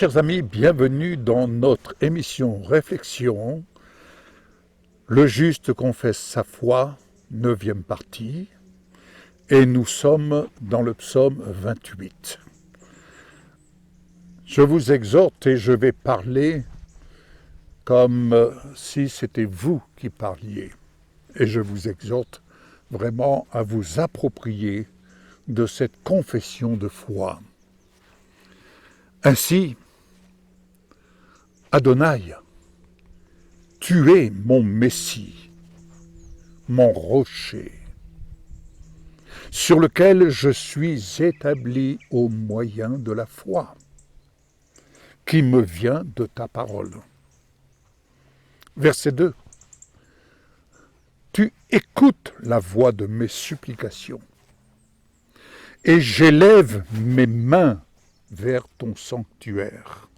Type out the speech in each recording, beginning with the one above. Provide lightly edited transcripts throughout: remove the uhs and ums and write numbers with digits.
chers amis, bienvenue dans notre émission Réflexion. Le juste confesse sa foi, 9e partie, et nous sommes dans le psaume 28. Je vous exhorte et je vais parler comme si c'était vous qui parliez. Et je vous exhorte vraiment à vous approprier de cette confession de foi. Ainsi, Adonai, tu es mon Messie, mon rocher, sur lequel je suis établi au moyen de la foi, qui me vient de ta parole. Verset 2. Tu écoutes la voix de mes supplications, et j'élève mes mains vers ton sanctuaire.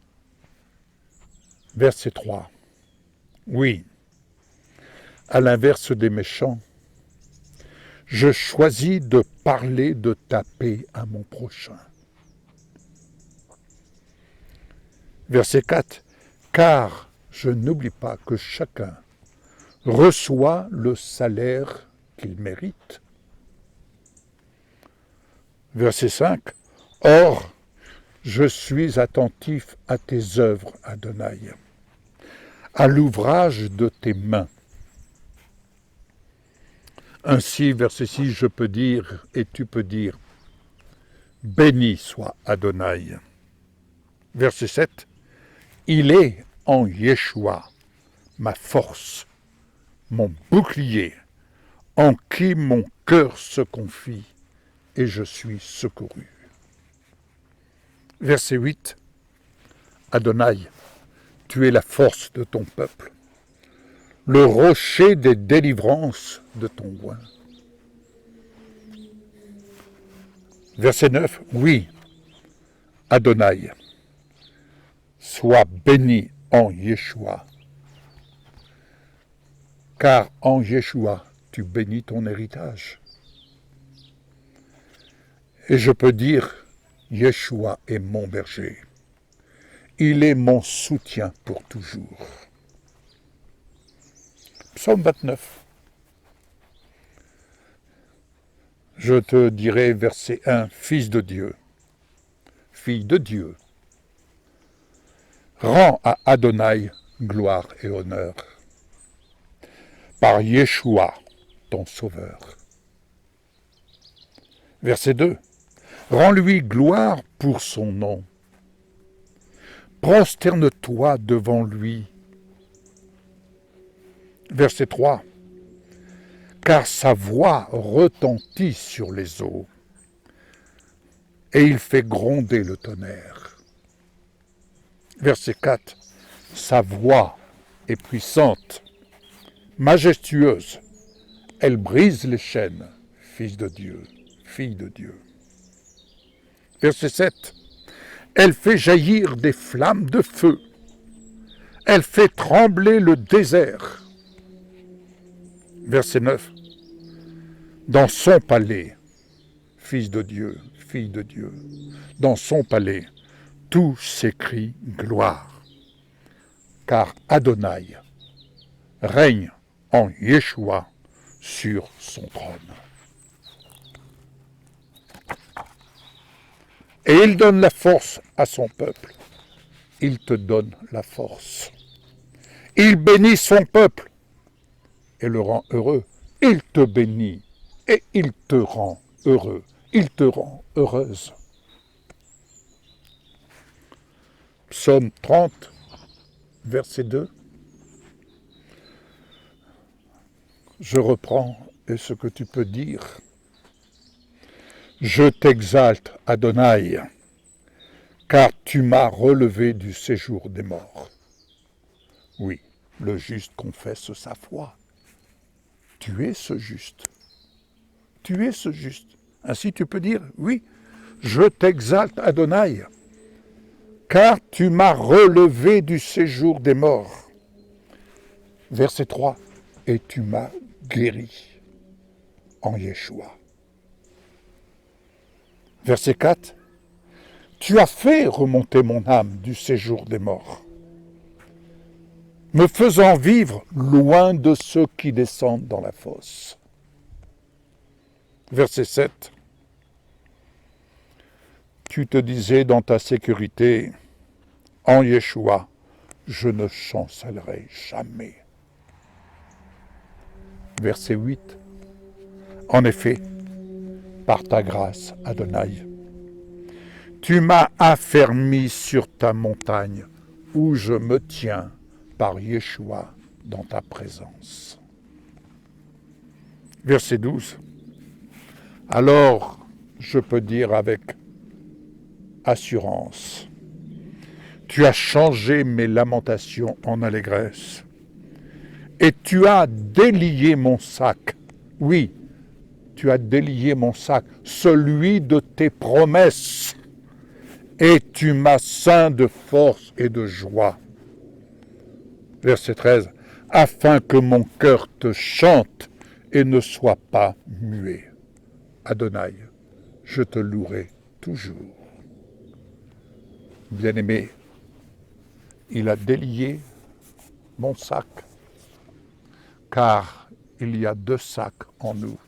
Verset 3. Oui, à l'inverse des méchants, je choisis de parler de ta paix à mon prochain. Verset 4. Car je n'oublie pas que chacun reçoit le salaire qu'il mérite. Verset 5. Or, je suis attentif à tes œuvres, Adonai, à l'ouvrage de tes mains. Ainsi, verset 6, je peux dire, et tu peux dire, béni soit Adonai. Verset 7, il est en Yeshua, ma force, mon bouclier, en qui mon cœur se confie, et je suis secouru. Verset 8, Adonai, tu es la force de ton peuple, le rocher des délivrances de ton oint. Verset 9, oui, Adonai, sois béni en Yeshua, car en Yeshua, tu bénis ton héritage. Et je peux dire, Yeshua est mon berger. Il est mon soutien pour toujours. Psaume 29. Je te dirai, verset 1, Fils de Dieu, fille de Dieu, rends à Adonai gloire et honneur, par Yeshua, ton Sauveur. Verset 2, rends-lui gloire pour son nom. Prosterne-toi devant lui. Verset 3. Car sa voix retentit sur les eaux, et il fait gronder le tonnerre. Verset 4. Sa voix est puissante, majestueuse. Elle brise les chaînes, fils de Dieu, fille de Dieu. Verset 7. Elle fait jaillir des flammes de feu. Elle fait trembler le désert. Verset 9. Dans son palais, fils de Dieu, fille de Dieu, dans son palais, tout s'écrie gloire. Car Adonai règne en Yeshua sur son trône. Et il donne la force à son peuple. Il te donne la force. Il bénit son peuple et le rend heureux. Il te bénit et il te rend heureux. Il te rend heureuse. Psaume 30, verset 2. Je reprends et ce que tu peux dire. Je t'exalte, Adonai, car tu m'as relevé du séjour des morts. Oui, le juste confesse sa foi. Tu es ce juste. Tu es ce juste. Ainsi tu peux dire, oui, je t'exalte, Adonai, car tu m'as relevé du séjour des morts. Verset 3, et tu m'as guéri en Yeshua. Verset 4, Tu as fait remonter mon âme du séjour des morts, me faisant vivre loin de ceux qui descendent dans la fosse. Verset 7. Tu te disais dans ta sécurité, en Yeshua, je ne chancellerai jamais. Verset 8. En effet, par ta grâce, Adonai, tu m'as affermi sur ta montagne où je me tiens par Yeshua dans ta présence. Verset 12. Alors, je peux dire avec assurance, tu as changé mes lamentations en allégresse et tu as délié mon sac. Oui, tu as délié mon sac, celui de tes promesses, et tu m'as ceint de force et de joie. Verset 13. Afin que mon cœur te chante et ne soit pas muet. Adonai, je te louerai toujours. Bien-aimé, il a délié mon sac, car il y a deux sacs en nous,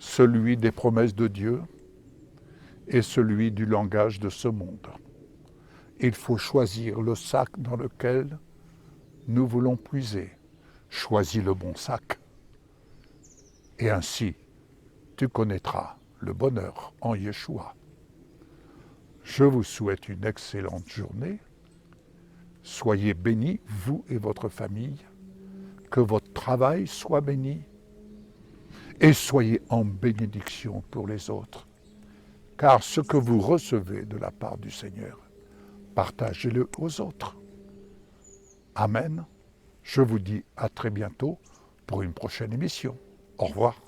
celui des promesses de Dieu et celui du langage de ce monde. Il faut choisir le sac dans lequel nous voulons puiser. Choisis le bon sac, et ainsi tu connaîtras le bonheur en Yeshua. Je vous souhaite une excellente journée. Soyez bénis, vous et votre famille. Que votre travail soit béni. Et soyez en bénédiction pour les autres. Car ce que vous recevez de la part du Seigneur, partagez-le aux autres. Amen. Je vous dis à très bientôt pour une prochaine émission. Au revoir.